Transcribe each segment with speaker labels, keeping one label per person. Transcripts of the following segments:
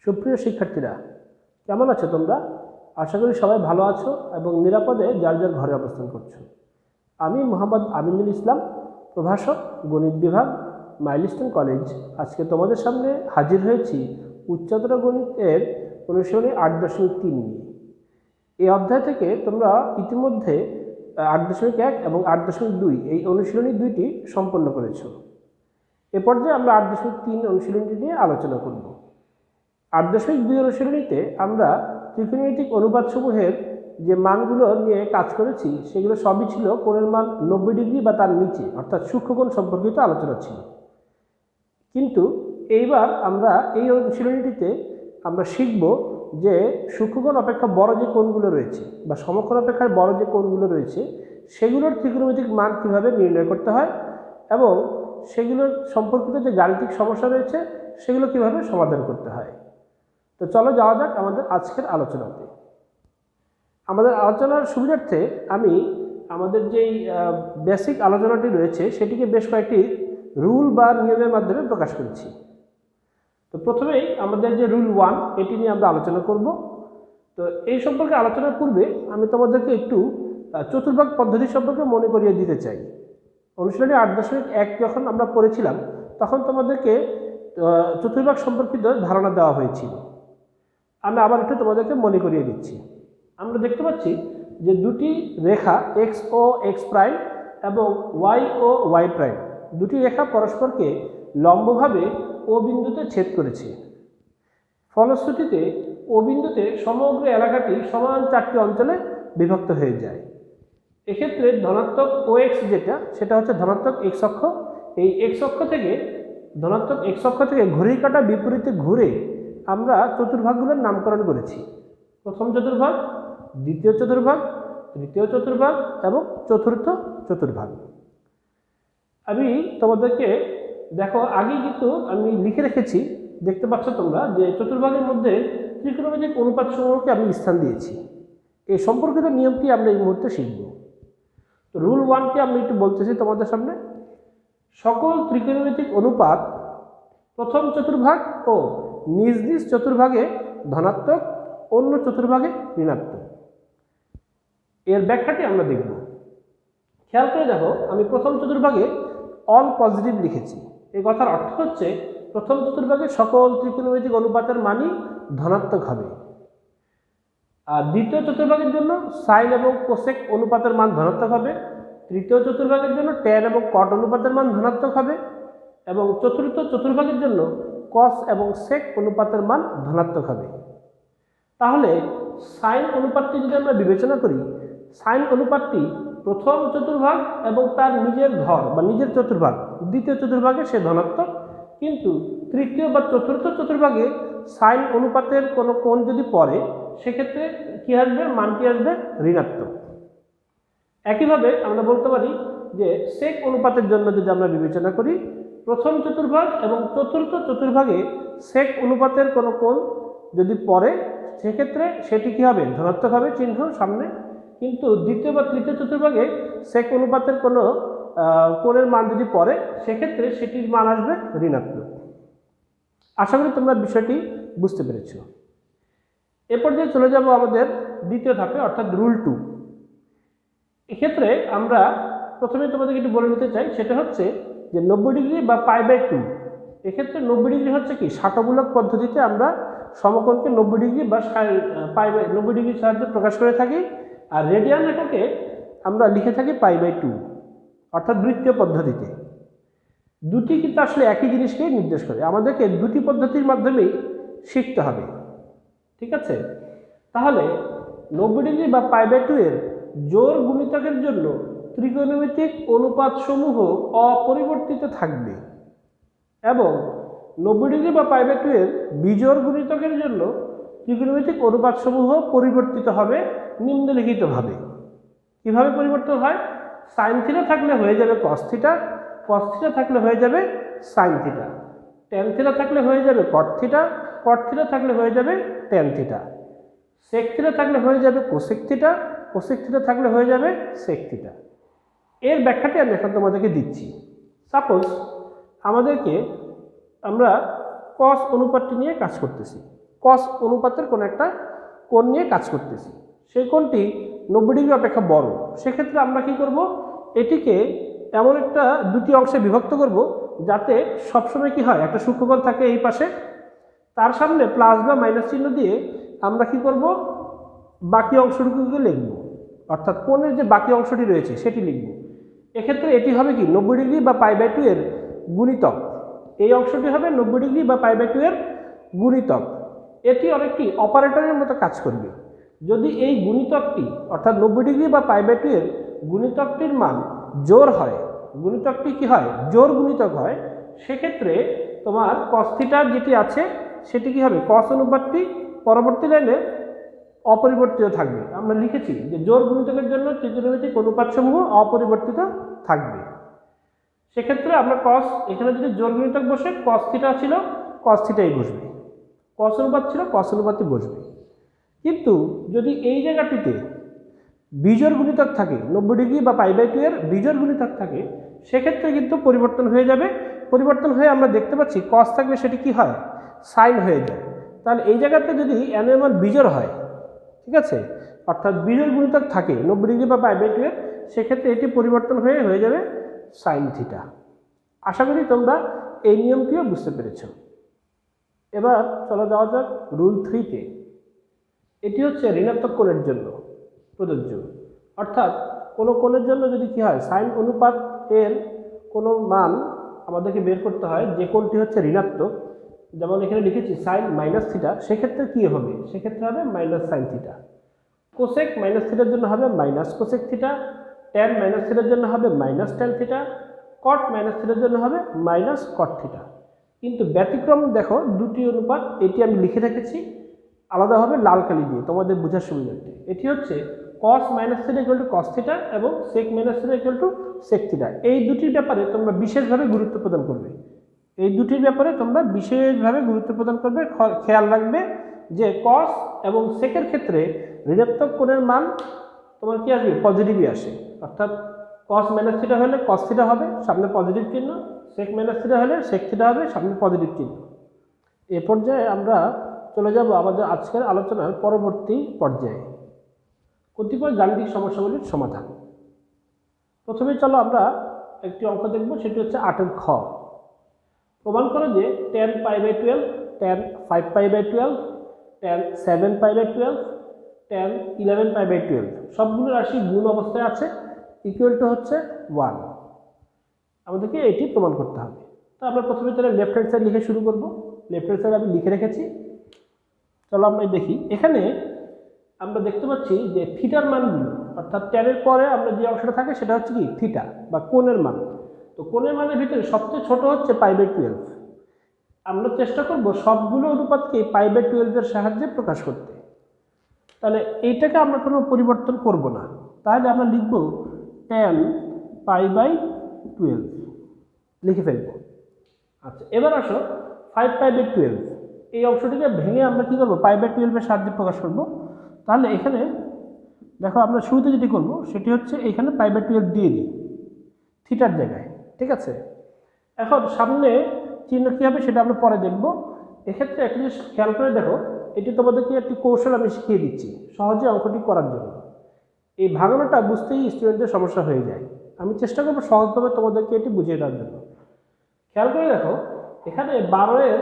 Speaker 1: সুপ্রিয় শিক্ষার্থীরা, কেমন আছো তোমরা? আশা করি সবাই ভালো আছো এবং নিরাপদে যার যার ঘরে অবস্থান করছো। আমি মোহাম্মদ আমিনুল ইসলাম, প্রভাষক, গণিত বিভাগ, মাইলস্টোন কলেজ। আজকে তোমাদের সামনে হাজির হয়েছি উচ্চতর গণিতের অনুশীলনী 8.3 নিয়ে। এই অধ্যায় থেকে তোমরা ইতিমধ্যে 8.1 এবং 8.2 এই অনুশীলনী দুইটি সম্পন্ন করেছো। এ পর্যায়ে আমরা 8.3 অনুশীলনীটি নিয়ে আলোচনা করব। 8.2 অনুশীলনীতে আমরা ত্রিকোণমিতিক অনুপাতসমূহের যে মানগুলো নিয়ে কাজ করেছি সেগুলো সবই ছিল কোণের মান 90 ডিগ্রি বা তার নিচে, অর্থাৎ সূক্ষ্মকোণ সম্পর্কিত আলোচনা ছিল। কিন্তু এইবার আমরা এই অনুশীলনীটিতে আমরা শিখব যে সূক্ষ্মকোণ অপেক্ষা বড় যে কোণগুলো রয়েছে বা সমকোণ অপেক্ষায় বড় যে কোণগুলো রয়েছে সেগুলোর ত্রিকোণমিতিক মান কীভাবে নির্ণয় করতে হয় এবং সেগুলোর সম্পর্কিত যে গাণিতিক সমস্যা রয়েছে সেগুলো কীভাবে সমাধান করতে হয়। তো চলো যাওয়া যাক আমাদের আজকের আলোচনাতে। আমাদের আলোচনার সুবিধার্থে আমি আমাদের যেই বেসিক আলোচনাটি রয়েছে সেটিকে বেশ কয়েকটি রুল বা নিয়মের মাধ্যমে প্রকাশ করেছি। তো প্রথমেই আমাদের যে রুল 1 এটি নিয়ে আমরা আলোচনা করব। তো এই সম্পর্কে আলোচনার পূর্বে আমি তোমাদেরকে একটু চতুর্ভাগ পদ্ধতি সম্পর্কে মনে করিয়ে দিতে চাই। অনুশীলনী 8.1 যখন আমরা পড়েছিলাম তখন তোমাদেরকে চতুর্ভাগ সম্পর্কিত ধারণা দেওয়া হয়েছিল। আমি আবার একটু তোমাদেরকে মনে করিয়ে দিচ্ছি। আমরা দেখতে পাচ্ছি যে দুটি রেখা এক্স ও এক্স প্রাইম এবং ওয়াই ও ওয়াই প্রাইম, দুটি রেখা পরস্পরকে লম্বভাবে ও বিন্দুতে ছেদ করেছে। ফলশ্রুতিতে ও বিন্দুতে সমগ্র এলাকাটি সমান 4টি অঞ্চলে বিভক্ত হয়ে যায়। এক্ষেত্রে ধনাত্মক ও এক্স সেটা হচ্ছে ধনাত্মক এক্স অক্ষ। এই এক্স অক্ষ থেকে ধনাত্মক এক্স অক্ষ থেকে ঘড়ির কাঁটা বিপরীতে ঘুরে আমরা চতুর্ভাগগুলোর নামকরণ করেছি। প্রথম চতুর্ভাগ, দ্বিতীয় চতুর্ভাগ, তৃতীয় চতুর্ভাগ এবং চতুর্থ চতুর্ভাগ। আমি তোমাদেরকে দেখো আগেই কিন্তু আমি লিখে রেখেছি, দেখতে পাচ্ছ তোমরা যে চতুর্ভাগের মধ্যে ত্রিকোণমিতিক অনুপাত সমূহকে আমি স্থান দিয়েছি। এই সম্পর্কিত নিয়মটি আমরা এই মুহূর্তে শিখব। তো রুল 1টি আমি একটু বলতেছি তোমাদের সামনে। সকল ত্রিকোণমিতিক অনুপাত প্রথম চতুর্ভাগ ও নিজ নিজ চতুর্ভাগে ধনাত্মক, অন্য চতুর্ভাগে ঋণাত্মক। এর ব্যাখ্যাটি আমরা দেখব। খেয়াল করে দেখো, আমি প্রথম চতুর্ভাগে অল পজিটিভ লিখেছি। এই কথার অর্থ হচ্ছে প্রথম চতুর্ভাগে সকল ত্রিকোণমিতিক অনুপাতের মানই ধনাত্মক হবে। আর দ্বিতীয় চতুর্ভাগের জন্য সাইন এবং কোসেক অনুপাতের মান ধনাত্মক হবে। তৃতীয় চতুর্ভাগের জন্য ট্যান এবং কট অনুপাতের মান ধনাত্মক হবে এবং চতুর্থ চতুর্ভাগের জন্য কস এবং সেক অনুপাতের মান ধনাত্মক হবে। তাহলে সাইন অনুপাতটি যদি আমরা বিবেচনা করি, সাইন অনুপাতটি প্রথম চতুর্ভাগ এবং তার নিজের ঘর বা নিজের চতুর্ভাগ দ্বিতীয় চতুর্ভাগে সে ধনাত্মক, কিন্তু তৃতীয় বা চতুর্থ চতুর্ভাগে সাইন অনুপাতের কোনো কোণ যদি পড়ে সেক্ষেত্রে কী আসবে? মানটি আসবে ঋণাত্মক। একইভাবে আমরা বলতে পারি যে সেক অনুপাতের জন্য যদি আমরা বিবেচনা করি, প্রথম চতুর্ভাগ এবং চতুর্থ চতুর্ভাগে সেক অনুপাতের কোনো কোণ যদি পড়ে সেক্ষেত্রে সেটি কী হবে? ধনাত্মক হবে চিহ্ন সামনে। কিন্তু দ্বিতীয় বা তৃতীয় চতুর্ভাগে সেক অনুপাতের কোনো কোণের মান যদি পড়ে সেক্ষেত্রে সেটির মান আসবে ঋণাত্মক। আশা করি তোমরা বিষয়টি বুঝতে পেরেছ। এরপর যে চলে যাব আমাদের দ্বিতীয় ধাপে, অর্থাৎ রুল 2। এক্ষেত্রে আমরা প্রথমে তোমাদেরকে একটু বলে নিতে চাই, সেটা হচ্ছে যে 90 ডিগ্রি বা π/2। এক্ষেত্রে 90 ডিগ্রি হচ্ছে কি ষাটমূলক পদ্ধতিতে আমরা সমকোণকে 90 ডিগ্রি বা 90 ডিগ্রির সাহায্যে প্রকাশ করে থাকি। আর রেডিয়ান এককে আমরা লিখে থাকি π/2, অর্থাৎ বৃত্তীয় পদ্ধতিতে। দুটি কিন্তু আসলে একই জিনিসকেই নির্দেশ করে। আমাদেরকে দুটি পদ্ধতির মাধ্যমেই শিখতে হবে, ঠিক আছে? তাহলে 90 ডিগ্রি বা π/2 এর জোড় গুণিতকের জন্য ত্রিকোণমিতিক অনুপাত সমূহ অপরিবর্তিত থাকবে এবং 90 ডিগ্রি বা π/2 এর বিজোড় গুণিতকের জন্য ত্রিকোণমিতিক অনুপাত সমূহ পরিবর্তিত হবে নিম্নলিখিতভাবে। কিভাবে পরিবর্তন হয়? সাইন থিটা থাকলে হয়ে যাবে কস থিটা, কস থিটা থাকলে হয়ে যাবে সাইন থিটা, ট্যান থিটা থাকলে হয়ে যাবে কট থিটা, কট থিটা থাকলে হয়ে যাবে ট্যান থিটা, সেক থিটা থাকলে হয়ে যাবে কোসেক থিটা, কোসেক থিটা থাকলে হয়ে যাবে সেক থিটা। এর ব্যাখ্যাটি আমি এখন তোমাদেরকে দিচ্ছি। সাপোজ আমরা কস অনুপাতটি নিয়ে কাজ করতেছি। কস অনুপাতের কোনো একটা কোণ নিয়ে কাজ করতেছি, সেই কোণটি 90 ডিগ্রি অপেক্ষা বড়। সেক্ষেত্রে আমরা কি করব, এটিকে এমন একটা দুটি অংশে বিভক্ত করব যাতে সবসময় কি হয়, একটা সূক্ষ্মকোণ থাকে এই পাশে, তার সামনে প্লাস বা মাইনাস চিহ্ন দিয়ে আমরা কি করব, বাকি অংশটুকুকে লিখব, অর্থাৎ কোণের যে বাকি অংশটি রয়েছে সেটি লিখব। এক্ষেত্রে এটি হবে কি 90 ডিগ্রি বা π/2 এর গুণিতক। এই অংশটি হবে 90 ডিগ্রি বা π/2 এর গুণিতক। এটি অনেকটি অপারেটরের মতো কাজ করবে। যদি এই গুণিতকটি অর্থাৎ 90 ডিগ্রি বা π/2 এর গুণিতকটির মান জোড় হয়, গুণিতকটি কি হয়, জোড় গুণিতক হয়, সেক্ষেত্রে তোমার cos θ যেটি আছে সেটি কি হবে, cos অনুপাতটি পরবর্তী লাইনে অপরিবর্তিত থাকবে। আমরা লিখেছি যে জোড় গুণিতকের জন্য ত্রিকোণমিতিক অনুপাতসমূহ অপরিবর্তিত থাকবে। সেক্ষেত্রে আমরা cos, এখানে যদি জোড় গুণিতক বসে cos θ ছিল cos θই বসবে, cos অনুপাত ছিল cos অনুপাতই বসবে। কিন্তু যদি এই জায়গাটিতে বিজোড় গুণিতক থাকে, 90 ডিগ্রি বা π/2 এর বিজোড় গুণিতক থাকে, সেক্ষেত্রে কিন্তু পরিবর্তন হয়ে যাবে। পরিবর্তন হয়ে আমরা দেখতে পাচ্ছি cos থাকলে সেটি কি হয়, সাইন হয়ে যায়। তাহলে এই জায়গাতে যদি n এর মান বিজোড় হয়, ঠিক আছে, অর্থাৎ বিজোড় গুণিতক থাকে 90 ডিগ্রি বা π/2 এর, সেক্ষেত্রে এটি পরিবর্তন হয়ে যাবে সাইন থিটা। আশা করি তোমরা এই নিয়মটিও বুঝতে পেরেছ। এবার চলো যাওয়া যাক রুল 3-তে। এটি হচ্ছে ঋণাত্মক কোণের জন্য প্রযোজ্য, অর্থাৎ কোনো কোণের জন্য যদি কি হয়, সাইন অনুপাত এর কোনো মান আমাদেরকে বের করতে হয় যে কোণটি হচ্ছে ঋণাত্মক, যেমন এখানে লিখেছি সাইন মাইনাস থিটা, সেক্ষেত্রে কী হবে, সেক্ষেত্রে হবে minus sine theta. Cosec minus থিটার জন্য হবে minus cosec theta, tan minus থিটার জন্য হবে মাইনাস ট্যান থিটা, কট মাইনাস থিটার জন্য হবে মাইনাস কট থিটা। কিন্তু ব্যতিক্রম দেখো দুটি অনুপাত, এটি আমি লিখে রেখেছি আলাদাভাবে লাল কালি দিয়ে তোমাদের বোঝার সুবিধার্থে। এটি হচ্ছে cos minus theta equal two cos theta এবং sec minus theta equal two sec theta. এই দুটির ব্যাপারে তোমরা বিশেষভাবে গুরুত্ব প্রদান করবে, এই দুটির ব্যাপারে তোমরা বিশেষভাবে গুরুত্ব প্রদান করবে। খেয়াল রাখবে যে cos এবং sec এর ক্ষেত্রে ঋণাত্মক কোণের মান তোমার কি আসবে, পজিটিভই আসে। অর্থাৎ cos মাইনাস থিটা হলে cos থিটা হবে, সামনে পজিটিভ চিহ্ন, sec মাইনাস থিটা হলে sec থিটা হবে, সামনে পজিটিভ চিহ্ন। এ পর্যায়ে আমরা চলে যাব আমাদের আজকের আলোচনার পরবর্তী পর্যায়ে, কতিপয় গাণিতিক সমস্যাগুলির সমাধান। প্রথমে চলো আমরা একটি অঙ্ক দেখব, সেটি হচ্ছে 8-এর খ। প্রমাণ করো যে tan π/12, tan 5π/12, tan 7π/12, tan 11π/12 সবগুলো রাশি গুণ অবস্থায় আছে, ইকুয়াল টু হচ্ছে 1। আমাদেরকে এটি প্রমাণ করতে হবে। তো আমরা প্রথমে তাহলে লেফট হ্যান্ড সাইড লিখে শুরু করব। লেফট হ্যান্ড সাইড আমি লিখে রেখেছি, চলো আমরা দেখি। এখানে আমরা দেখতে পাচ্ছি যে থিটার মানগুলো, অর্থাৎ ট্যানের পরে আমরা যে অংশটা থাকে সেটা হচ্ছে কি থিটা বা কোণের মান। তো কোণের মানের ভিতরে সবচেয়ে ছোট হচ্ছে π/12। আমরা চেষ্টা করব সবগুলো অনুপাতকে π/12 এর সাহায্যে প্রকাশ করতে। তাহলে এইটাকে আমরা কোনো পরিবর্তন করব না, তাহলে আমরা লিখব tan π/12 লিখে ফেলব। আচ্ছা, এবার আসো 5π/12 এই অংশটিকে ভেঙে আমরা কি করব, π/12 এর সাহায্যে প্রকাশ করব। তাহলে এখানে দেখো আমরা শুরুতে যেটি করব সেটি হচ্ছে এখানে π/12 দিয়ে দিই থিটার জায়গায়, ঠিক আছে। এখন সামনে চিহ্ন কী হবে সেটা আমরা পরে দেখব। এক্ষেত্রে একটা জিনিস খেয়াল করে দেখো, এটি তোমাদেরকে একটি কৌশল আমি শিখিয়ে দিচ্ছি সহজে অঙ্কটি করার জন্য। এই ভাঙানোটা বুঝতেই স্টুডেন্টদের সমস্যা হয়ে যায়, আমি চেষ্টা করব সহজভাবে তোমাদেরকে এটি বুঝিয়ে দেওয়ার জন্য। খেয়াল করে দেখো, এখানে 12-এর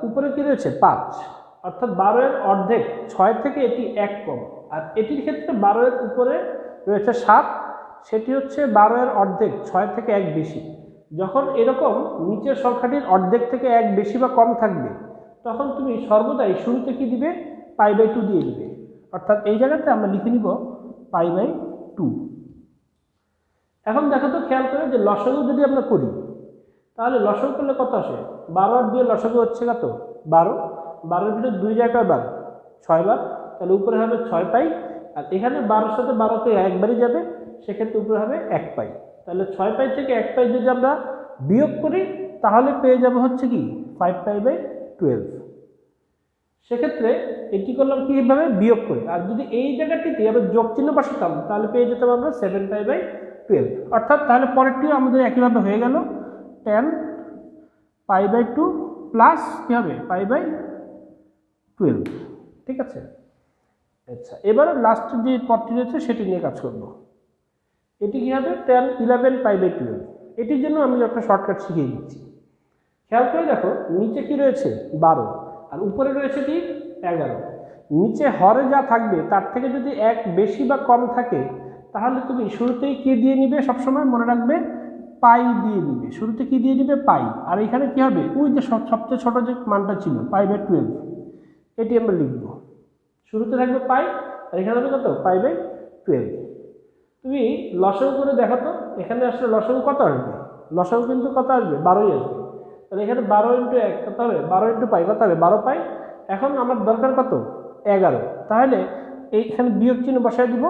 Speaker 1: উপরে কি রয়েছে 5, অর্থাৎ 12-এর অর্ধেক 6 থেকে এটি 1 কম, আর এটির ক্ষেত্রে 12-এর উপরে রয়েছে 7, সেটি হচ্ছে 12-এর অর্ধেক 6 থেকে 1 বেশি। যখন এরকম নিচের সংখ্যাটির অর্ধেক থেকে 1 বেশি বা কম থাকবে, তখন তুমি সর্বদাই শুরুতে কি দিবে, π/2 দিয়ে দিবে। অর্থাৎ এই জায়গাতে আমরা লিখে নিব π/2। এখন দেখো তো খেয়াল করে যে লসাগু যদি আমরা করি, তাহলে লসাগু করলে কত আসে, 12 আর 2 লসাগু হচ্ছে কত, 12। 12-এর ভিতরে 2 জায়গায় বার 6 বার, তাহলে উপরে হবে 6π, আর এখানে 12-এর সাথে 12কে একবারই যাবে, সেক্ষেত্রে উপরে হবে 1π। তাহলে 6π থেকে 1π যদি আমরা বিয়োগ করি তাহলে পেয়ে যাব হচ্ছে কি 5π/12। সেক্ষেত্রে এটি করলাম কীভাবে, বিয়োগ করে। আর যদি এই জায়গাটিতে আমরা যোগ চিহ্ন বসাতাম তাহলে পেয়ে যেতাম আমরা 7π/12। অর্থাৎ তাহলে পরেরটিও আমাদের একইভাবে হয়ে গেল, tan π/2 প্লাস কী হবে π/12। 12। ঠিক আছে, আচ্ছা এবার লাস্ট যে পদটি রয়েছে সেটি নিয়ে কাজ করব। এটি কী হবে, tan 11 পাই বাই 12। এটির জন্য আমি একটা শর্টকাট শিখিয়ে দিচ্ছি। খেয়াল করে দেখো, নিচে কি রয়েছে 12 আর উপরে রয়েছে কি 11। নিচে হরে যা থাকবে তার থেকে যদি এক বেশি বা কম থাকে তাহলে তুমি শুরুতেই কি দিয়ে নিবে, সবসময় মনে রাখবে পাই দিয়ে নিবে। শুরুতে কি দিয়ে নিবে, পাই। আর এখানে কি হবে, ওই যে সবচেয়ে ছোট যে মানটা ছিল পাই বাই 12, এটি আমরা লিখব। শুরুতে থাকবে পাই আর এখানে হবে কত, পাই বাই 12। তুমি লসাগু করে দেখো তো, এখানে আসলে লসাগু কত আসবে, লসাগু কিন্তু কত আসবে, 12ই আসবে। তাহলে এখানে 12 ইন্টু 1 কত হবে, 12 ইন্টু পাই কত হবে, 12 পাই। এখন আমার দরকার কত, 11। তাহলে এইখানে বিয়োগ চিহ্ন বসাই দিব।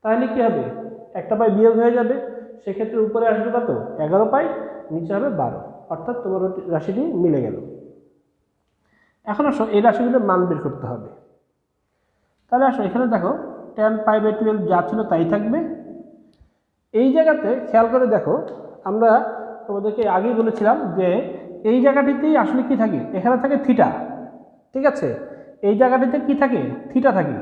Speaker 1: তাহলে কি হবে, একটা পাই বিয়োগ হয়ে যাবে, সেক্ষেত্রে উপরে আসবে কত, 11 পাই, নিচে হবে 12, অর্থাৎ তোমার রাশিটি মিলে গেল। এখন আসো এই রাশিগুলোর মান বের করতে হবে। তাহলে আসো এখানে দেখো tan পাই বাই 12 যা ছিল তাই থাকবে। এই জায়গাতে খেয়াল করে দেখো, আমরা তোমাদেরকে আগেই বলেছিলাম যে এই জায়গাটিতেই আসলে কি থাকে, এখানে থাকে থিটা। ঠিক আছে, এই জায়গাটিতে কি থাকে, থিটা থাকে।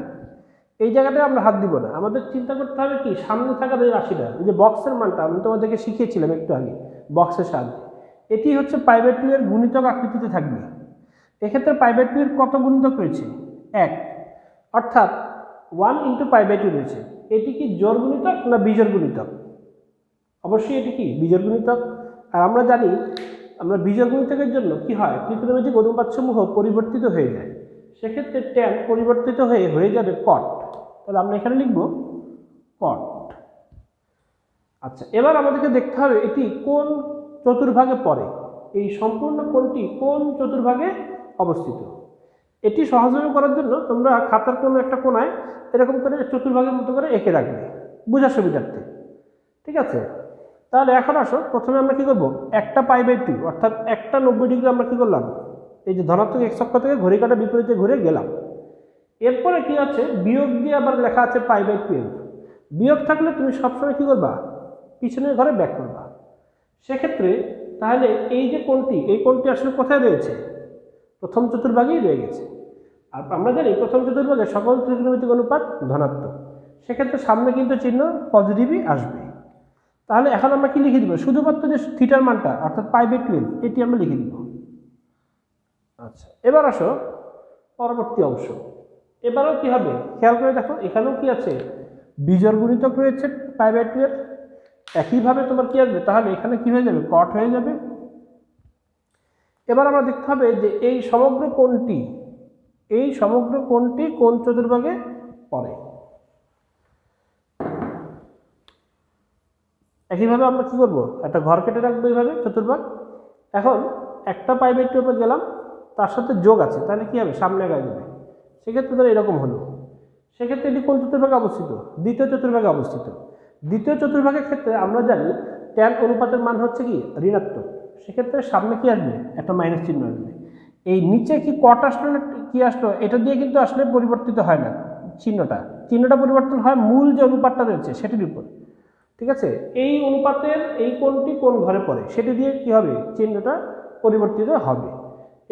Speaker 1: এই জায়গাটায় আমরা হাত দিব না, আমাদের চিন্তা করতে হবে কি সামনে থাকা এই রাশিটা, এই যে বক্সের মানটা আমি তোমাদেরকে শিখিয়েছিলাম একটু আগে বক্সের সাহায্যে, এটি হচ্ছে পাই বাই 2 এর গুণিতক আকৃতিতে থাকবে। এক্ষেত্রে পাই বাই 2 এর কত গুণিতক রয়েছে, 1, অর্থাৎ 1 ইন্টু পাই বাই 2 রয়েছে। এটি কি জোড় গুণিতক না বিজোড় গুণিতক, অবশ্যই এটি কি বিজোড় গুণিতক। আর আমরা জানি আমরা বিজোড় গুণিতকের জন্য কি হয়, ত্রিকোণমিতিক অনুপাতসমূহ পরিবর্তিত হয়ে যায়, সেক্ষেত্রে ট্যান পরিবর্তিত হয়ে যাবে কট। তাহলে আমরা এখানে লিখব কট। আচ্ছা এবার আমাদেরকে দেখতে হবে এটি কোন চতুর্ভাগে পড়ে, এই সম্পূর্ণ কোণটি কোন চতুর্ভাগে অবস্থিত। এটি সহজভাবে করার জন্য তোমরা খাতার কোনো একটা কোণায় এরকম করে চতুর্ভাগের মতো করে এঁকে রাখবে বোঝার সুবিধার্থে। ঠিক আছে, তাহলে এখন আসো প্রথমে আমরা কি করব, একটা পাই বাই 2 অর্থাৎ একটা 90 ডিগ্রি আমরা কি করলাম, এই যে ধনাত্মক এক্স অক্ষ থেকে ঘড়ি কাঁটা বিপরীতে ঘুরে গেলাম। এরপরে কি আছে, বিয়োগ দিয়ে আবার লেখা আছে পাই বাই 12। বিয়োগ থাকলে তুমি সবসময় কি করবা, পিছনের ঘরে ব্যাক করবা। সেক্ষেত্রে তাহলে এই যে কোণটি, এই কোণটি আসলে কোথায় রয়েছে, প্রথম চতুর্ভাগেই রয়ে গেছে। আর আমরা জানি প্রথম চতুর্ভাগে সকল ত্রিকোণমিতিক অনুপাত ধনাত্মক, সেক্ষেত্রে সামনে কিন্তু চিহ্ন পজিটিভই আসবে। তাহলে এখন আমরা কি লিখে দিব, শুধুমাত্র যে থিটার মানটা অর্থাৎ পাই বাই 12 এটি আমরা লিখে দিব। আচ্ছা এবার আসো পরবর্তী অংশ। এবারেও কি হবে, খেয়াল করে দেখো এখানেও কি আছে, বিজোড় গুণিতক রয়েছে পাই বাই 2 এর। একইভাবে তোমার কি আসবে, তাহলে এখানে কি হয়ে যাবে, কট হয়ে যাবে। এবার আমরা দেখতে হবে যে এই সমগ্র কোণটি কোন চতুর্ভাগে পড়ে। একইভাবে আমরা কি করব, একটা ঘর কেটে রাখবো এইভাবে চতুর্ভাগ। এখন একটা পাই বাই 2 উপরে গেলাম, তার সাথে যোগ আছে, তাহলে কি হবে, সামনে আগায় যাবে। সেক্ষেত্রে ধর এরকম হলো, সেক্ষেত্রে এটি কোন চতুর্ভাগে অবস্থিত, দ্বিতীয় চতুর্ভাগে অবস্থিত। দ্বিতীয় চতুর্ভাগের ক্ষেত্রে আমরা জানি ট্যান অনুপাতের মান হচ্ছে কি ঋণাত্মক, সেক্ষেত্রে সামনে কি আসবে, একটা মাইনাস চিহ্ন আসবে। এই নিচে কি কট আসলো না কি আসলো, এটা দিয়ে কিন্তু আসলে পরিবর্তিত হয় না, চিহ্নটা পরিবর্তন হয় মূল যে অনুপাতটা রয়েছে সেটির উপর। ঠিক আছে, এই অনুপাতের এই কোণটি কোন ঘরে পড়ে সেটি দিয়ে কি হবে, চিহ্নটা পরিবর্তিত হবে।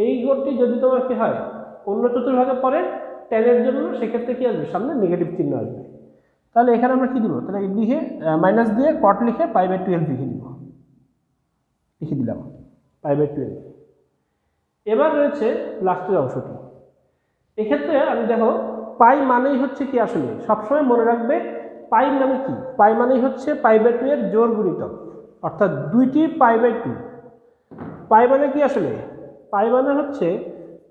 Speaker 1: এই ঘরটি যদি তোমার কি হয় অন্য চতুর্ভাগে পড়ে ট্যানের জন্য, সেক্ষেত্রে কি আসবে, সামনে নেগেটিভ চিহ্ন আসবে। তাহলে এখানে আমরা কি দিব, তাহলে লিখে মাইনাস দিয়ে কট লিখে পাই বাই 12 লিখে দিলাম পাই বাই 12। এবার রয়েছে লাস্টের অংশটি। এক্ষেত্রে আমি দেখো পাই মানেই হচ্ছে কি, আসলে সবসময় মনে রাখবে পাই মানে কি, পাই মানেই হচ্ছে পাই বাই 2 এর জোড় গুণিতক, অর্থাৎ দুইটি পাই বাই 2। পাই মানে কি, আসলে পাই মানে হচ্ছে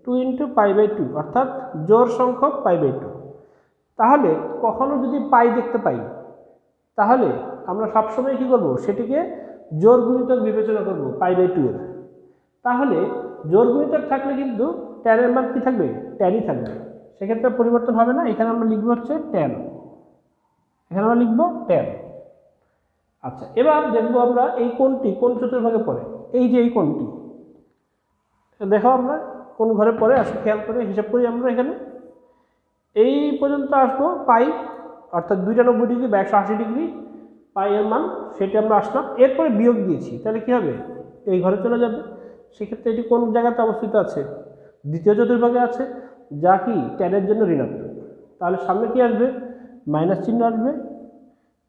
Speaker 1: 2 ইন্টু পাই বাই 2 অর্থাৎ জোড় সংখ্যক পাই বাই 2। তাহলে কখনো যদি পাই দেখতে পাই তাহলে আমরা সবসময় কি করব, সেটিকে জোড় গুণিতক বিবেচনা করব পাই বাই 2 এর। তাহলে জোড় গুণিতক থাকলে কিন্তু ট্যানের মান কি থাকবে, ট্যানই থাকবে, সেক্ষেত্রে পরিবর্তন হবে না। এখানে আমরা লিখবো হচ্ছে ট্যান, এখানে আমরা লিখবো ট্যান। আচ্ছা এবার দেখবো আমরা এই কোণটি কোন চতুর্ভাগে পড়ে। এই যে এই কোণটি দেখো আমরা কোন ঘরে পড়ে, আসলে খেয়াল করে হিসাব করি আমরা। এখানে এই পর্যন্ত আসবো পাই, অর্থাৎ 290 ডিগ্রি বা 180 ডিগ্রি পাই এর মান, সেটি আমরা আসলাম। এরপরে বিয়োগ দিয়েছি, তাহলে কি হবে, এই ঘরে চলে যাবে। সেক্ষেত্রে এটি কোন জায়গাতে অবস্থিত আছে, দ্বিতীয় চতুর্ভাগে আছে, যা কি ট্যানের জন্য ঋণাত্মক। তাহলে সামনে কি আসবে, মাইনাস চিহ্ন আসবে,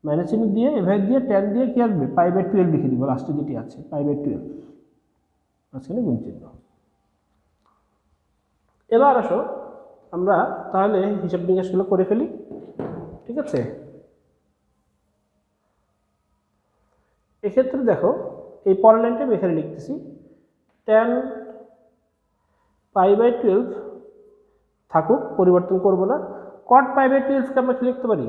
Speaker 1: মাইনাস চিহ্ন দিয়ে এভাবে দিয়ে ট্যান দিয়ে কি আসবে, π/12 লিখে দিব, লাস্টে যেটি আছে π/12, মাঝখানে গুণ চিহ্ন। এবার আসো আমরা তাহলে হিসাব নিকাশগুলো করে ফেলি, ঠিক আছে। এক্ষেত্রে দেখো এই পরের লাইনটা আমি এখানে লিখতেছি, tan π/12 থাকুক, পরিবর্তন করব না। cot π/12কে আমরা কি লিখতে পারি,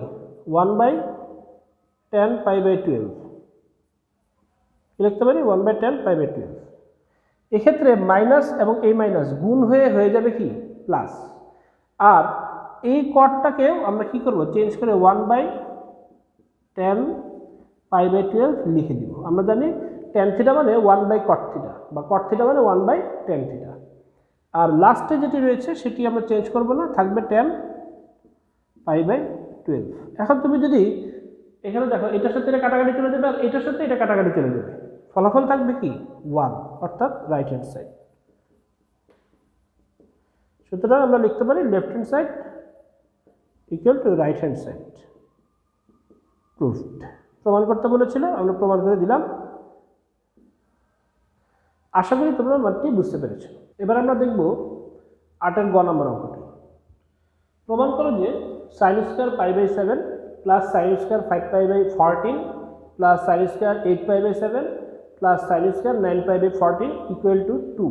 Speaker 1: 1/tan π/12 কি লিখতে পারি, 1/tan π/12। এক্ষেত্রে মাইনাস এবং এই মাইনাস গুণ হয়ে যাবে কি প্লাস, আর এই কটটাকেও আমরা কি করব, চেঞ্জ করে 1/tan π/12 লিখে দিব। আমরা জানি tan থিটা মানে 1/cot থিটা, বা cot থিটা মানে 1/tan থিটা। আর লাস্টে যেটি রয়েছে সেটি আমরা চেঞ্জ করব না, থাকবে tan π/12। এখন তুমি যদি এখানে দেখো এটার সাথে এটা কাটাকাটি চলে যাবে, আর এটার সাথে এটা কাটাকাটি চলে যাবে, ফলাফল থাকবে কি 1, অর্থাৎ রাইট হ্যান্ড সাইড। সুতরাং আমরা লিখতে পারি left hand side equal to right hand side. Proofed. প্রমাণ করতে বলেছিল, আমরা প্রমাণ করে দিলাম। আশা করি তোমরা মানটি বুঝতে পেরেছো। এবার আমরা দেখব 8-এর গ নম্বর অঙ্কটি। প্রমাণ করো যে sin² π/7 plus sin² 5π/14 plus sin² 8π/7 plus sin² 9π/14 equal to 2।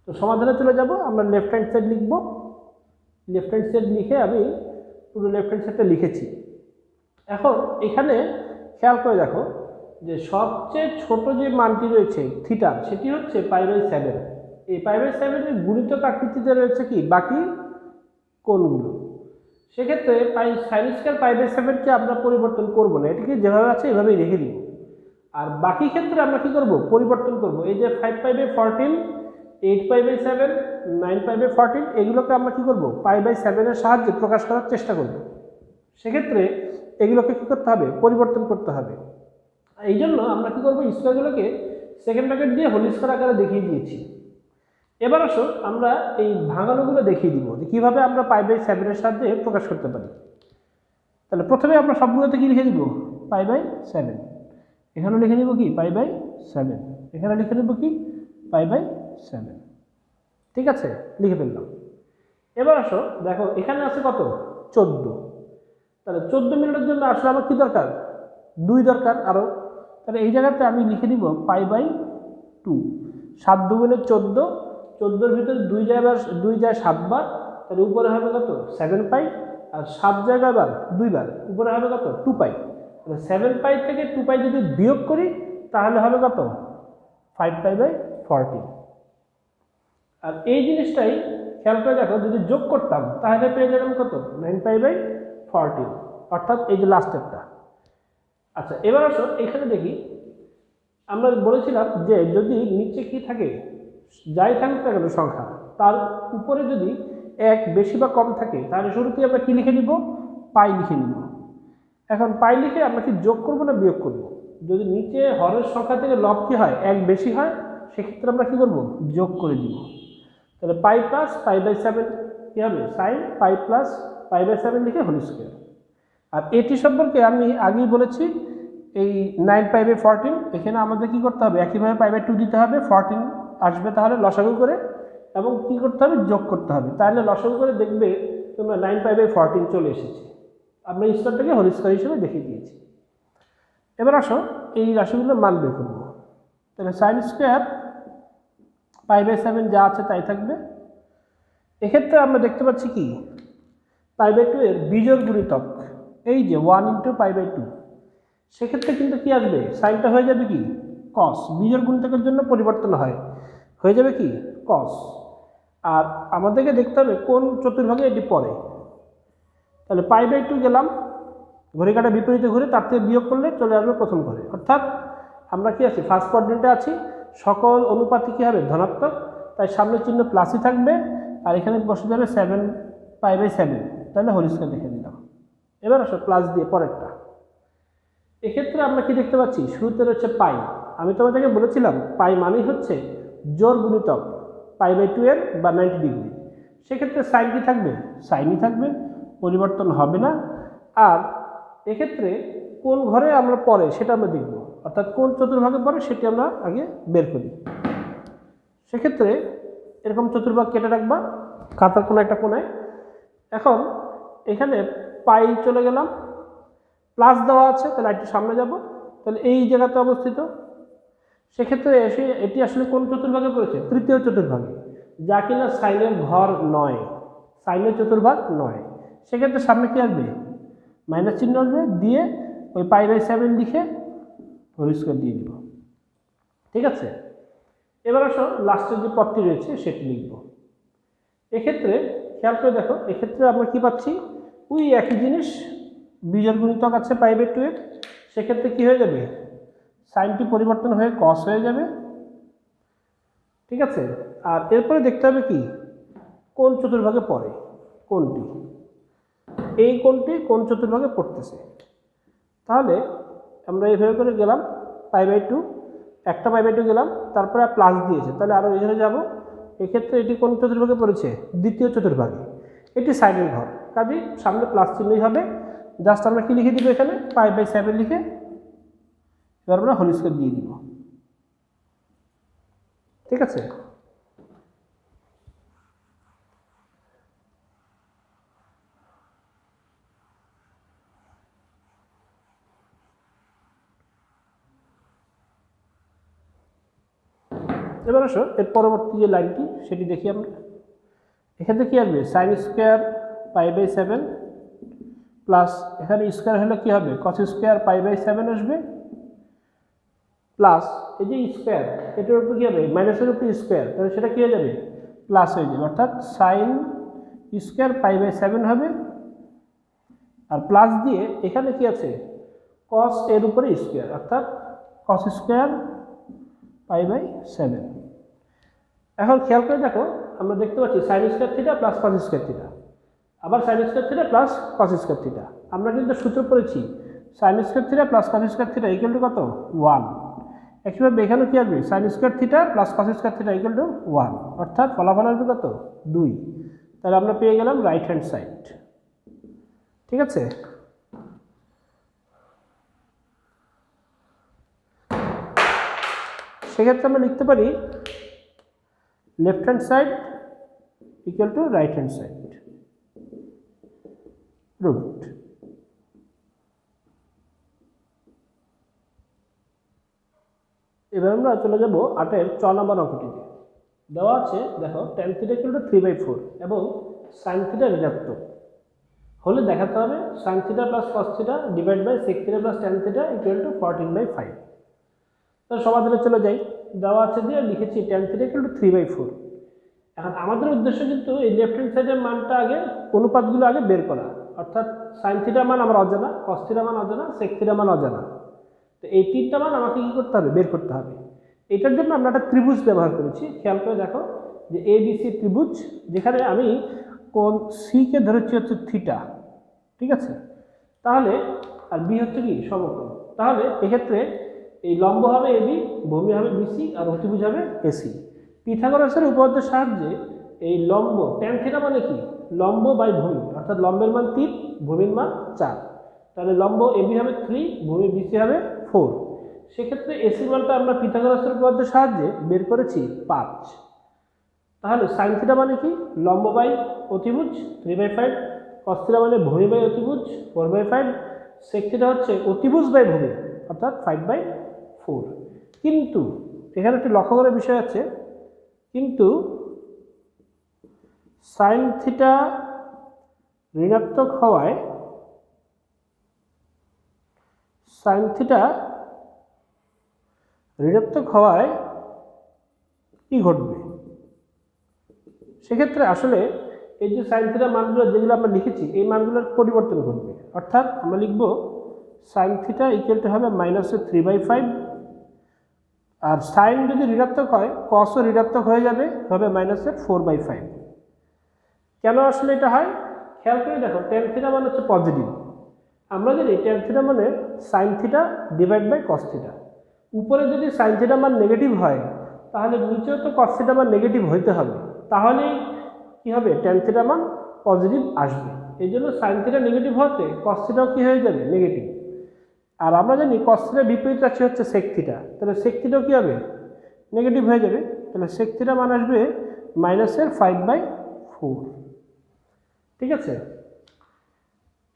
Speaker 1: তো সমাধানে চলে যাব, আমরা লেফট হ্যান্ড সাইড লিখব। লেফট হ্যান্ড সাইড লিখে আমি পুরো লেফট হ্যান্ড সাইডটা লিখেছি। এখন এখানে খেয়াল করে দেখো যে সবচেয়ে ছোট যে মানটি রয়েছে থিটার, সেটি হচ্ছে π/7। এই π/7 এর গুণিতক আকৃতিতে রয়েছে কি বাকি কোণগুলো। সেক্ষেত্রে sin² π/7কে আমরা পরিবর্তন করব না, এটিকে যেভাবে আছে এভাবেই রেখে দিব। আর বাকি ক্ষেত্রে আমরা কি করব, পরিবর্তন করব। এই যে 5π/14, 8π/7, 9π/14 এগুলোকে আমরা কি করব, π/7 এর সাহায্যে প্রকাশ করার চেষ্টা করব। সেক্ষেত্রে এগুলোকে কি করতে হবে, পরিবর্তন করতে হবে। এই জন্য আমরা কি করব, স্কোয়ারগুলোকে সেকেন্ড ব্র্যাকেট দিয়ে হোল স্কোয়ার আকারে দেখিয়ে দিয়েছি। এবার আসো আমরা এই ভাঙানোগুলো দেখিয়ে দিব যে কীভাবে আমরা π/7 এর সাহায্যে প্রকাশ করতে পারি। তাহলে প্রথমে আমরা সবগুলোতে কি লিখে দিব, π/7। এখানে লিখে দিব কি π/7, এখানে লিখে দেব কি π/7। ঠিক আছে, লিখে ফেললাম। এবার আসো দেখো এখানে আছে কত, 14। তাহলে 14 মিনিটের জন্য আসলে আমার কি দরকার, 2 দরকার আরও। তাহলে এই জায়গাতে আমি লিখে দিব π/2। 7 × 2 = 14, 14-এর ভিতরে 2 যায় 7 বার, তাহলে উপরে হবে কত 7π, আর 7 জায়গায় বার 2 বার, উপরে হবে কত 2π। তাহলে 7π থেকে 2π যদি বিয়োগ করি তাহলে হবে কত 5π/14। আর এই জিনিসটাই খেয়াল করে দেখো, যদি যোগ করতাম তাহলে পেয়ে যাবেন কত 9π/14, অর্থাৎ এই যে লাস্টেরটা। আচ্ছা এবার আসো এখানে দেখি, আমরা বলেছিলাম যে যদি নিচে কি থাকে, যাই থাকুক না কেন সংখ্যা, তার উপরে যদি 1 বেশি বা কম থাকে তাহলে শুরুতেই আমরা কি লিখে নিব, পাই লিখে নিব। এখন পাই লিখে আমরা কি যোগ করব না বিয়োগ করব। যদি নিচে হরের সংখ্যা থেকে লব কি হয় 1 বেশি হয়, সেক্ষেত্রে আমরা কি করব, যোগ করে দিব। তাহলে π + π/7 কি হবে, sin π + π/7 লিখে হোল স্কোয়ার। আর এটি সম্পর্কে আমি আগেই বলেছি, এই 9π/14 এখানে আমাদের কি করতে হবে, একইভাবে π/2 দিতে হবে, 14 আসবে তাহলে লসাগু করে, এবং কি করতে হবে, যোগ করতে হবে। তাহলে লসাগু করে দেখবে তোমরা 9π/14 চলে এসেছে। আমরা স্কোয়ারটাকে হোল স্কোয়ার হিসেবে দেখিয়ে দিয়েছি। এবার আসো এই রাশিগুলোর মান বের করব। তাহলে sin² π/7 যা আছে তাই থাকবে। এক্ষেত্রে আমরা দেখতে পাচ্ছি কি π/2 এর বিজোড় গুণিতক, এই যে 1 × π/2। সেক্ষেত্রে কিন্তু কি আসবে, সাইনটা হয়ে যাবে কি cos, বিজোড় গুণিতকের জন্য পরিবর্তন হয়, হয়ে যাবে কি cos। আর আমাদেরকে দেখতে হবে কোন চতুর্ভাগে এটি পড়ে। তাহলে π/2 গেলাম, ঘড়ি কাঁটা বিপরীতে ঘুরে তার থেকে বিয়োগ করলে চলে আসবে প্রথম ঘরে, অর্থাৎ আমরা কি আছি, ফার্স্ট কোয়াড্রেন্টে আছি। সকল অনুপাতই কী হবে, ধনাত্মক, তাই সামনের চিহ্ন প্লাসই থাকবে, আর এখানে বসে যাবে 7π/7, তাহলে হোল স্কয়ার লিখে দিলাম। এবার আসো প্লাস দিয়ে পরেরটা। এক্ষেত্রে আমরা কি দেখতে পাচ্ছি, শুরুতে রয়েছে পাই। আমি তোমাদেরকে বলেছিলাম পাই মানেই হচ্ছে জোড় গুণিতক, π/2 এর বা 90 ডিগ্রি। সেক্ষেত্রে সাইন কি থাকবে? সাইনই থাকবে, পরিবর্তন হবে না। আর এক্ষেত্রে কোন ঘরে আমরা পড়ে সেটা আমরা দেখব, অর্থাৎ কোন চতুর্ভাগে পড়ে সেটি আমরা আগে বের করি। সেক্ষেত্রে এরকম চতুর্ভাগ কেটে রাখবা খাতার কোনো একটা কোণায়। এখন এখানে পাই চলে গেলাম, প্লাস দেওয়া আছে, তাহলে একটু সামনে যাব, তাহলে এই জায়গাতে অবস্থিত। সেক্ষেত্রে এটি আসলে কোন চতুর্ভাগে পড়েছে? তৃতীয় চতুর্ভাগে, যা কিনা সাইনের ঘর নয়, সাইনের চতুর্ভাগ নয়। সেক্ষেত্রে সামনে কি আসবে? মাইনাস চিহ্ন আসবে, দিয়ে ওই π/7 লিখে হোল স্কয়ার দিয়ে দিব। ঠিক আছে, এবার আসো লাস্টের যে পদটি রয়েছে সেটি লিখব। এক্ষেত্রে খেয়াল করে দেখো, এক্ষেত্রে আমরা কি পাচ্ছি? ওই একই জিনিস, বিজোড় গুণিতক আছে π/2 এর। সেক্ষেত্রে কি হয়ে যাবে? সাইনটি পরিবর্তন হয়ে কস হয়ে যাবে। ঠিক আছে, আর এরপরে দেখতে হবে কি কোন চতুর্ভাগে পড়ে, কোনটি, এই কোনটি কোন চতুর্ভাগে পড়তেছে। তাহলে আমরা এইভাবে করে গেলাম π/2, একটা π/2 গেলাম, তারপরে প্লাস দিয়েছে, তাহলে আরও এখানে যাব। এক্ষেত্রে এটি কোন চতুর্ভাগে পড়েছে? দ্বিতীয় চতুর্ভাগে। এটি সাইনের ঘর, কাজেই সামনে প্লাস চিহ্নই হবে। জাস্ট আমরা কি লিখে দিব এখানে? π/7 লিখে এবার আমরা হোল স্কয়ার দিয়ে দিব। ঠিক আছে, এবার আসো এর পরবর্তী যে লাইনটি সেটি দেখি আমরা। এখানে কি আসবে? সাইন স্কয়ার π/7 প্লাস এখানে স্কয়ার হলে কি হবে? কস স্কয়ার π/7 আসবে, প্লাস এই যে স্কয়ার, এটার উপর কি হবে? মাইনাসের উপর স্কয়ার, তাহলে সেটা কি হয়ে যাবে? প্লাস হয়ে যাবে, অর্থাৎ সাইন স্কয়ার π/7 হবে। আর প্লাস দিয়ে এখানে কি আছে? কস এর উপরে স্কয়ার, অর্থাৎ কস স্কয়ার π/7। এখন খেয়াল করে দেখো, আমরা দেখতে পাচ্ছি sine square theta plus cos square theta, আবার sine square theta plus cos square theta. আমরা কিন্তু সূত্র পড়েছি sine square theta plus cos square theta equal to কত? 1। একইভাবে এখানে কি আসবে? Sine square theta plus cos square theta equal to 1, অর্থাৎ ফলাফল আসবে কত? 2। তাহলে আমরা পেয়ে গেলাম রাইট হ্যান্ড সাইড। ঠিক আছে, সেক্ষেত্রে আমরা লিখতে পারি left hand side equal to right hand side root. এবার আমরা চলে যাব 8-এর 6 নম্বর অঙ্কটিতে। দেওয়া আছে দেখো tan θ ইকুয়াল টু 3/4 এবং sin θ ঋণাত্মক হলে দেখাতে হবে sin θ plus cos θ divide by sec θ plus tan θ equal to 14/5। তো সমাধানে চলে যাই। দেওয়া আছে দিয়ে লিখেছি tan θ ইকুয়াল টু 3/4। এখন আমাদের উদ্দেশ্য কিন্তু এই লেফট হ্যান্ড সাইডের মানটা আগে, অনুপাতগুলো আগে বের করা, অর্থাৎ sin θ মান আমার অজানা, cos θ মান অজানা, sec θ মান অজানা। তো এই তিনটা মান আমাকে কি করতে হবে? বের করতে হবে। এটার জন্য আমরা একটা ত্রিভুজ ব্যবহার করেছি। খেয়াল করে দেখো যে ABC ত্রিভুজ, যেখানে আমি কোণ সি কে ধরেছি হচ্ছে থিটা। ঠিক আছে, তাহলে আর বি হচ্ছে কি? সমকোণ। তাহলে এক্ষেত্রে এই লম্ব হবে এবি, ভূমি হবে বিসি, আর অতিভুজ হবে এসি। পিথাগোরাসের উপপাদ্যের সাহায্যে এই লম্ব tan θ মানে কি? লম্ব বাই ভূমি, অর্থাৎ লম্বের মান 3, ভূমির মান 4। তাহলে লম্ব এবি হবে 3, ভূমি বিসি হবে 4। সেক্ষেত্রে এসি মানটা আমরা পিথাগোরাসের উপপাদ্যের সাহায্যে বের করেছি 5। তাহলে sin θ মানে কি? লম্ব বাই অতিভুজ 3/5, cos θ মানে ভূমি বাই অতিভুজ 4/5, sec θ হচ্ছে অতিভুজ বাই ভূমি, অর্থাৎ 5/4। কিন্তু এখানে একটি লক্ষ্য করার বিষয় আছে, কিন্তু sin θ ঋণাত্মক হওয়ায় sin θ ঋণাত্মক হওয়ায় কি ঘটবে? সেক্ষেত্রে আসলে এই যে sin θ মানগুলো যেগুলো আমরা লিখেছি, এই মানগুলোর পরিবর্তন ঘটবে। অর্থাৎ আমরা লিখব sin θ ইকুয়াল টু হবে -3/5, আর সাইন যদি ঋণাত্মক হয় কসও ঋণাত্মক হয়ে যাবে, হবে -4/5। কেন আসলে এটা হয়? খেয়াল করে দেখো, tan θ মানে হচ্ছে পজিটিভ। আমরা জানি tan θ মানে sin θ ডিভাইড বাই cos θ। উপরে যদি sin θ মান নেগেটিভ হয়, তাহলে নিচেও তো cos থিটা মান নেগেটিভ হইতে হবে, তাহলেই কি হবে tan থিটা মান পজিটিভ আসবে। এই জন্য sin থিটা নেগেটিভ হতে cos থিটাও কি হয়ে যাবে নেগেটিভ। আর আমরা জানি cos থিটার বিপরীত রাশি হচ্ছে sec থিটা, তাহলে sec থিটাও কি হবে নেগেটিভ হয়ে যাবে। তাহলে sec থিটা মান আসবে -5/4। ঠিক আছে,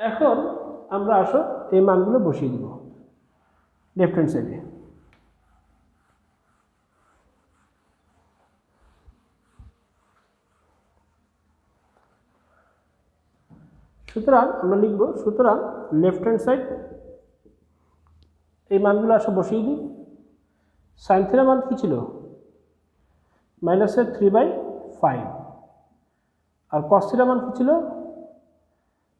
Speaker 1: এখন আমরা আসো এই মানগুলো বসিয়ে দিব লেফট হ্যান্ড সাইডে। সুতরাং আমরা লিখব, সুতরাং লেফট হ্যান্ড সাইড এই মানগুলো আসো বসিয়ে দিই। sin থিটা মান কি ছিল -3/5, আর cos থিটা মান কি ছিল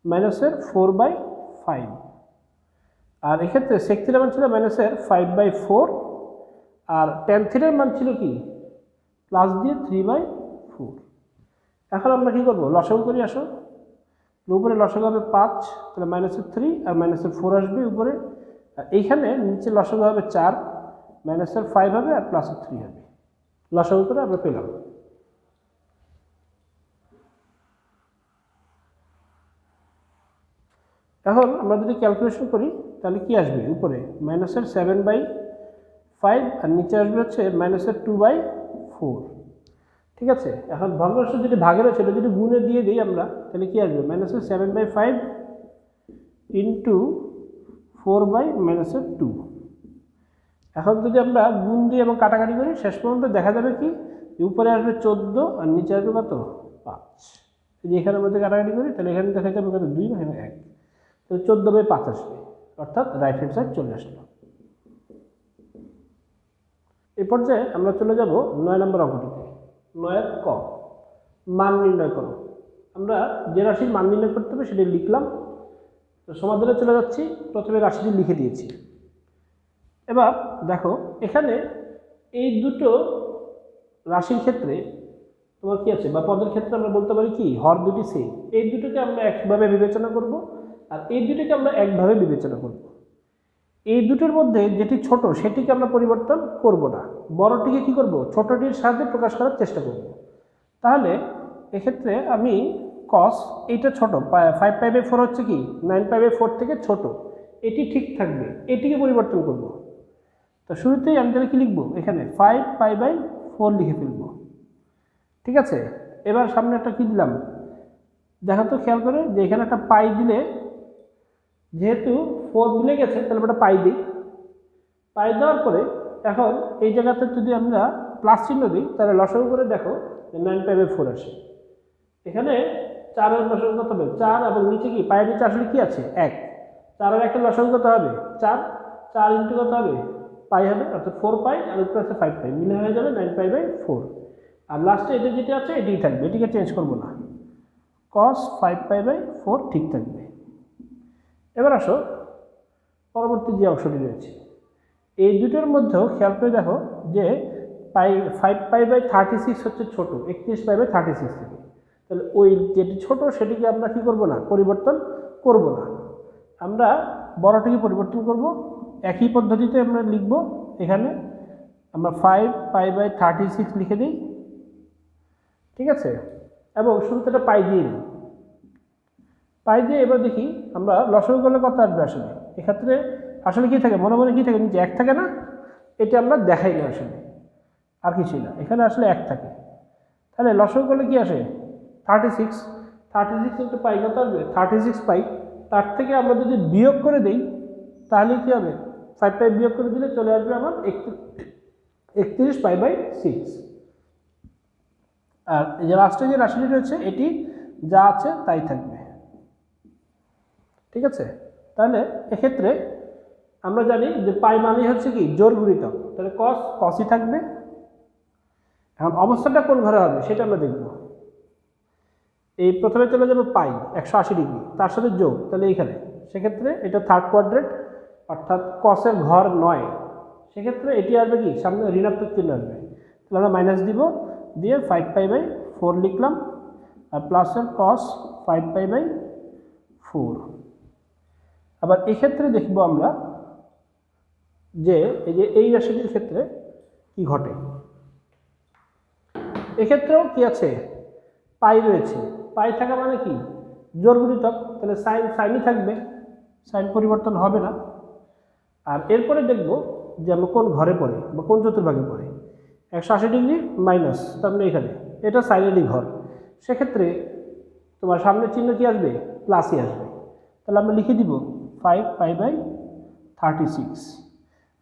Speaker 1: -4/5, আর এক্ষেত্রে sec থিটা মান ছিল -5/4, আর tan থিটার মান ছিল কি প্লাস দিয়ে 3/4। এখন আমরা কি করব, লসাগু করি আসো। উপরে লসাগু হবে 5, তাহলে -3 আর -4 আসবে উপরে, আর এইখানে নিচে লসাগু হবে 4, -5 হবে আর +3 হবে। লসাগু করে আমরা পেলাম। এখন আমরা যদি ক্যালকুলেশন করি তাহলে কি আসবে, উপরে -7/5 আর নিচে আসবে হচ্ছে -2/4। ঠিক আছে, এখন ভগ্নাংশ যদি ভাগের আছে এটা যদি গুণে দিয়ে দিই আমরা, তাহলে কি আসবে -7/5 ইন্টু 4/-2। এখন যদি আমরা গুণ দিই এবং কাটাকাটি করি, শেষ পর্যন্ত দেখা যাবে কি উপরে আসবে 14 আর নিচে আসবে কত 5। যদি এখানের মধ্যে কাটাকাটি করি তাহলে এখানে দেখা যাবে কত 2/1, তো 14/5 আসবে, অর্থাৎ রাইট হ্যান্ড সাইড চলে আসলো। এই পর্যায়ে আমরা চলে যাব 9 নম্বর অঙ্কটিতে। 9 ক, মান নির্ণয় করো। আমরা যে রাশির মান নির্ণয় করতে হবে সেটি লিখলাম। তো সমাধানে চলে যাচ্ছি, প্রথমে রাশিটি লিখে দিয়েছি। এবার দেখো এখানে এই দুটো রাশির ক্ষেত্রে তোমার কি আছে, বা পদের ক্ষেত্রে আমরা বলতে পারি কি হর দুটি সেম। এই দুটোকে আমরা একভাবে বিবেচনা করব, আর এই দুটোকে আমরা একভাবে বিবেচনা করব। এই দুটোর মধ্যে যেটি ছোট সেটিকে আমরা পরিবর্তন করব না, বড়টিকে কি করব, ছোটটির সাহায্যে প্রকাশ করার চেষ্টা করব। তাহলে এক্ষেত্রে আমি cos, এইটা ছোট 5π/4 হচ্ছে কি 9π/4 থেকে ছোট, এটি ঠিক থাকবে, এটিকে পরিবর্তন করব। তো শুরুতেই আমি তাহলে কি লিখব, এখানে 5π/4 লিখে ফেলব। ঠিক আছে, এবার সামনে একটা কি দিলাম দেখো তো খেয়াল করে, যে এখানে একটা পাই দিলে, যেহেতু 4 মিলে গেছে তাহলে আমরা পাই দিই। পাই দেওয়ার পরে এখন এই জায়গাতে যদি আমরা প্লাস চিহ্ন দিই তাহলে লসাগু করে দেখো 9π/4 আসে। এখানে 4 এর লসাগু কত হবে 4, এবং নিচে কি পায়ের নিচে আসলে কি আছে 1, 4 আর 1 এর লসাগু কত হবে 4, 4 ইন্টু কত হবে পাই হবে, অর্থাৎ 4π আর উপরে আছে 5π, মিলে হয়ে যাবে 9π/4। আর লাস্টে এটা যেটা আছে এটাই থাকবে, এটিকে চেঞ্জ করব না, cos 5π/4 ঠিক থাকবে। এবার আসো পরবর্তী যে অংশটি রয়েছে, এই দুটোর মধ্যেও খেয়াল করে দেখো যে 5π/36 হচ্ছে ছোট 31π/36 থেকে, তাহলে ওই যেটি ছোট সেটিকে আমরা কি করব না, পরিবর্তন করব না, আমরা বড়টিকে পরিবর্তন করব। একই পদ্ধতিতে আমরা লিখব, এখানে আমরা 5π/36 লিখে দিই। ঠিক আছে, এবং শুরুতে একটা পাই দিয়ে নিই। পাই দিয়ে এবার দেখি আমরা লসাগু করলে কত আসবে। আসলে এক্ষেত্রে আসলে কি থাকে, মনে মনে কি থাকে, নিচে 1 থাকে না, এটা আমরা দেখাই না, আসলে আর কিছুই না, এখানে আসলে 1 থাকে। তাহলে লসাগু করলে কি আসে 36, 36 ইন্টু পাই কত আসবে 36 পাই। তার থেকে আমরা যদি বিয়োগ করে দেই তাহলে কি হবে, 5π বিয়োগ করে দিলে চলে আসবে আমার 31π/6। আর এই যে লাস্টে যে রাশিটি রয়েছে এটি যা আছে তাই থাকবে। ঠিক আছে, তাহলে এক্ষেত্রে আমরা জানি যে পাই মানে হচ্ছে কি জোড় গুণিতক, তাহলে cosই থাকবে। এখন অবস্থানটা কোন ঘরে হবে সেটা আমরা দেখব। এই প্রথমে চলে যাবে পাই 180 ডিগ্রি, তার সাথে যোগ, তাহলে এইখানে সেক্ষেত্রে এটা থার্ড কোয়াড্রেন্ট, অর্থাৎ cosের ঘর 9, সেক্ষেত্রে এটি আসবে কি সামনে ঋণাত্মক চিহ্ন আসবে, তাহলে আমরা মাইনাস দিব, দিয়ে 5π/4 লিখলাম, আর প্লাসের cos 5π/4। আবার এক্ষেত্রে দেখব আমরা যে এই যে এই রাশিটির ক্ষেত্রে কি ঘটে। এক্ষেত্রেও কি আছে, পাই রয়েছে। পাই থাকা মানে কি, জোড় গুণিতক, তাহলে সাইনই থাকবে, সাইন পরিবর্তন হবে না। আর এরপরে দেখব যে আমরা কোন ঘরে পড়ে বা কোন চতুর্ভাগে পড়ে। 180 ডিগ্রি মাইনাস, তার মানে এখানে এটা সাইনেরই ঘর, সেক্ষেত্রে তোমার সামনের চিহ্ন কি আসবে, প্লাসই আসবে। তাহলে আমরা লিখে দিব 5π/36,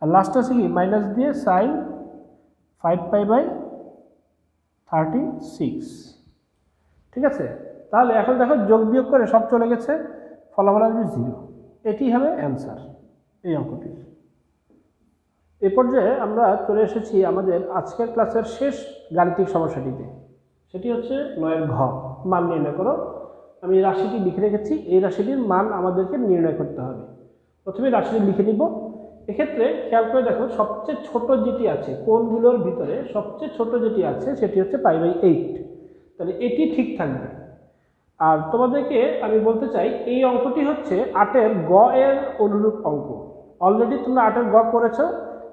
Speaker 1: আর লাস্ট আছে কি মাইনাস দিয়ে সাইন 5π/36। ঠিক আছে, তাহলে এখন দেখো যোগ বিয়োগ করে সব চলে গেছে, ফলাফল আসবে 0। এটি হবে অ্যান্সার এই অঙ্কটির। এ পর্যায়ে আমরা চলে এসেছি আমাদের আজকের ক্লাসের শেষ গাণিতিক সমস্যাটিতে। সেটি হচ্ছে 9 ঘ, মান নির্ণয় করো। আমি রাশিটি লিখে রেখেছি, এই রাশিটির মান আমাদেরকে নির্ণয় করতে হবে। প্রথমে রাশিটি লিখে নিব। এক্ষেত্রে খেয়াল করে দেখো, সবচেয়ে ছোট যেটি আছে কোণগুলোর ভিতরে সবচেয়ে ছোট যেটি আছে সেটি হচ্ছে π/8, তাহলে এটি ঠিক থাকবে। আর তোমাদেরকে আমি বলতে চাই, এই অঙ্কটি হচ্ছে 8-এর গ এর অনুরূপ অঙ্ক। অলরেডি তোমরা 8-এর গ করেছো,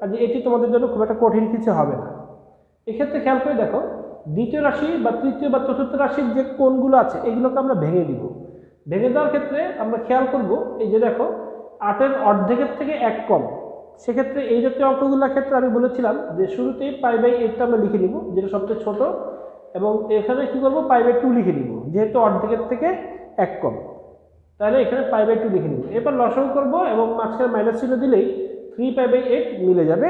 Speaker 1: আর এটি তোমাদের জন্য খুব একটা কঠিন কিছু হবে না। এক্ষেত্রে খেয়াল করে দেখো, দ্বিতীয় রাশি বা তৃতীয় বা চতুর্থ রাশির যে কোণগুলো আছে এগুলোকে আমরা ভেঙে দিব। ভেঙে দেওয়ার ক্ষেত্রে আমরা খেয়াল করব, এই যে দেখো 8-এর অর্ধেকের থেকে 1 কম, সেক্ষেত্রে এই জাতীয় অঙ্কগুলোর ক্ষেত্রে আমি বলেছিলাম যে শুরুতেই π/8টা আমরা লিখে নিব, যেটা সবচেয়ে ছোট, এবং এখানে কি করব, π/2 লিখে নিব, যেহেতু অর্ধেকের থেকে 1 কম, তাহলে এখানে π/2 লিখে নিব। এরপর লসাগু করব এবং মাঝখানে মাইনাস চিহ্ন দিলেই 3π/8 মিলে যাবে,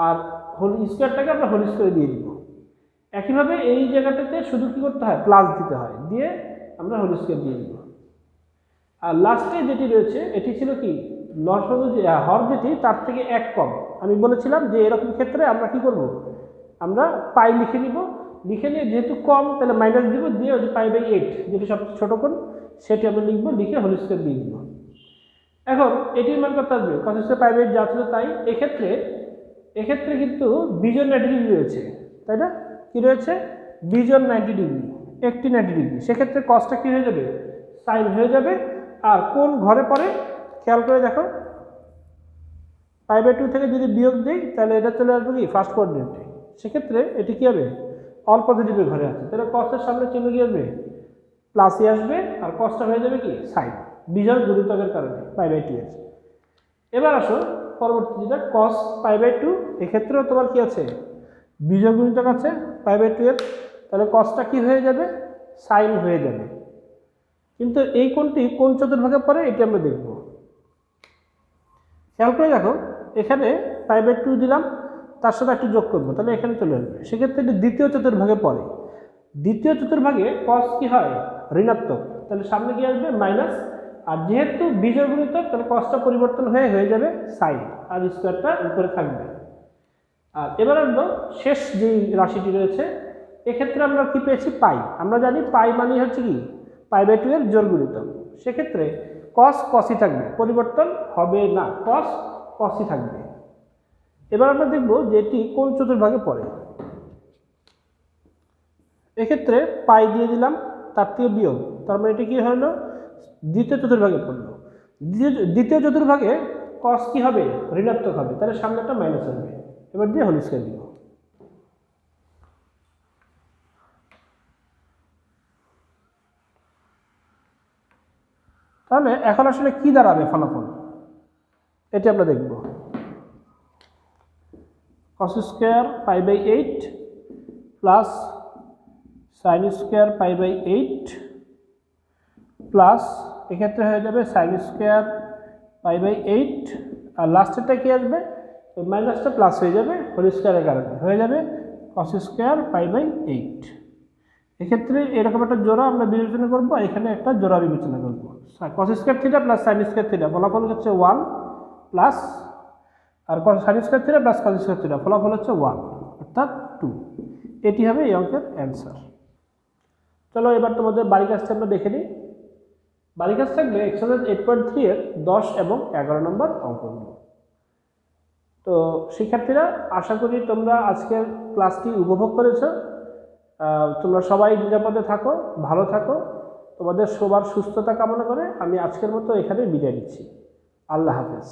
Speaker 1: আর হোল স্কোয়ারটাকে আমরা হোল স্কোয়ারে দিয়ে দিব। একইভাবে এই জায়গাটাতে শুধু কি করতে হয়, প্লাস দিতে হয়, দিয়ে আমরা হোল স্কোয়ার দিয়ে দিব। আর লাস্টে যেটি রয়েছে এটি ছিল কি, লসাগু হর যেটি তার থেকে 1 কম। আমি বলেছিলাম যে এরকম ক্ষেত্রে আমরা কি করব, আমরা পাই লিখে নিব, লিখে নিয়ে যেহেতু কম তাহলে মাইনাস দিব, দিয়ে ওই যে π/8 যেটি সবচেয়ে ছোট কোণ সেটি আমরা লিখবো, লিখে হোল স্কোয়ার দিয়ে দিব। এখন এটির মান কত আসবে, cos স্কয়ার π/8 যা ছিল তাই। এক্ষেত্রে কিন্তু বিজোড় 90 ডিগ্রি রয়েছে, তাই না? কি রয়েছে, বিজোড় 90 ডিগ্রি, একটি 90 ডিগ্রি, সেক্ষেত্রে কসটা কি হয়ে যাবে, সাইন হয়ে যাবে। আর কোন ঘরে পড়ে খেয়াল করে দেখো, π/2 থেকে যদি বিয়োগ দিই তাহলে এটা চলে আসবে কি ফার্স্ট কোঅর্ডিনেটে, সেক্ষেত্রে এটি কি হবে, অল পজিটিভের ঘরে আছে, তাহলে কসের সামনে চিহ্ন কি আসবে, প্লাসই আসবে, আর কসটা হয়ে যাবে কি সাইন, বিজোড় গুণিতকের কারণে π/2 এর। এবার আসো পরবর্তী যেটা cos π/2, এক্ষেত্রেও তোমার কি আছে, বিজোড় গুণিতক আছে π/2 এর, তাহলে কসটা কি হয়ে যাবে, সাইন হয়ে যাবে। কিন্তু এই কোণটি কোন চতুর্ভাগে পড়ে এটি আমরা দেখব। খেয়াল করে দেখো, এখানে π/2 দিলাম, তার সাথে একটু যোগ করবো, তাহলে এখানে চলে আসবে, সেক্ষেত্রে এটি দ্বিতীয় চতুর্ভাগে পড়ে। দ্বিতীয় চতুর্ভাগে কস কি হয়, ঋণাত্মক, তাহলে সামনে কি আসবে মাইনাস, আর যেহেতু বিজোড় গুণিতক তাহলে কসটা পরিবর্তন হয়ে যাবে সাইন, আর স্কোয়ারটা উপরে থাকবে। আর এবার আমরা শেষ যে রাশিটি রয়েছে, এক্ষেত্রে আমরা কি পেয়েছি, পাই। আমরা জানি পাই মানে হচ্ছে কি π/2 এর জোড় গুণিতক, সেক্ষেত্রে কস কসই থাকবে, পরিবর্তন হবে না, কস কসই থাকবে। এবার আমরা দেখব যে এটি কোন চতুর্ভাগে পড়ে। এক্ষেত্রে পাই দিয়ে দিলাম, তার থেকে বিয়োগ, তার মানে এটি কি হলো, দ্বিতীয় চতুর্ভাগে পড়লো। দ্বিতীয় চতুর্ভাগে কস কি হবে, ঋণাত্মক হবে, তাহলে সামনে একটা মাইনাস আসবে। এবার দিয়ে হোল স্কয়ার দিব। তাহলে এখন আসলে কি দাঁড়াবে ফলাফল, এটি আমরা দেখব। cos square π/8 plus sine square π/8 plus এক্ষেত্রে হয়ে যাবে সাইন স্কয়ার π/8, আর লাস্টেরটা কি আসবে, মাইনাসটা প্লাস হয়ে যাবে হোল স্কয়ারের কারণে, হয়ে যাবে cos স্কয়ার π/8। এক্ষেত্রে এরকম একটা জোড়া আমরা বিবেচনা করব, এখানে একটা জোড়া বিবেচনা করব, cos square theta plus sine square theta, ফলাফল হচ্ছে 1 প্লাস, আর sine square theta plus cos square theta, ফলাফল হচ্ছে 1 অর্থাৎ 2। এটি হবে এই অঙ্কের অ্যান্সার। চলো এবার তোমাদের বাড়ি কাজটা আমরা দেখে নিই। বাড়ি কাজ থাকবে এক্সারসাইজ 8.3 এর 10 এবং 11 নম্বর অঙ্কগুলো। তো শিক্ষার্থীরা, আশা করি তোমরা আজকের ক্লাসটি উপভোগ করেছো। তোমরা সবাই নিরাপদে থাকো, ভালো থাকো, তোমাদের সবার সুস্থতা কামনা করে আমি আজকের মতো এখানে বিদায় নিচ্ছি। আল্লাহ হাফেজ।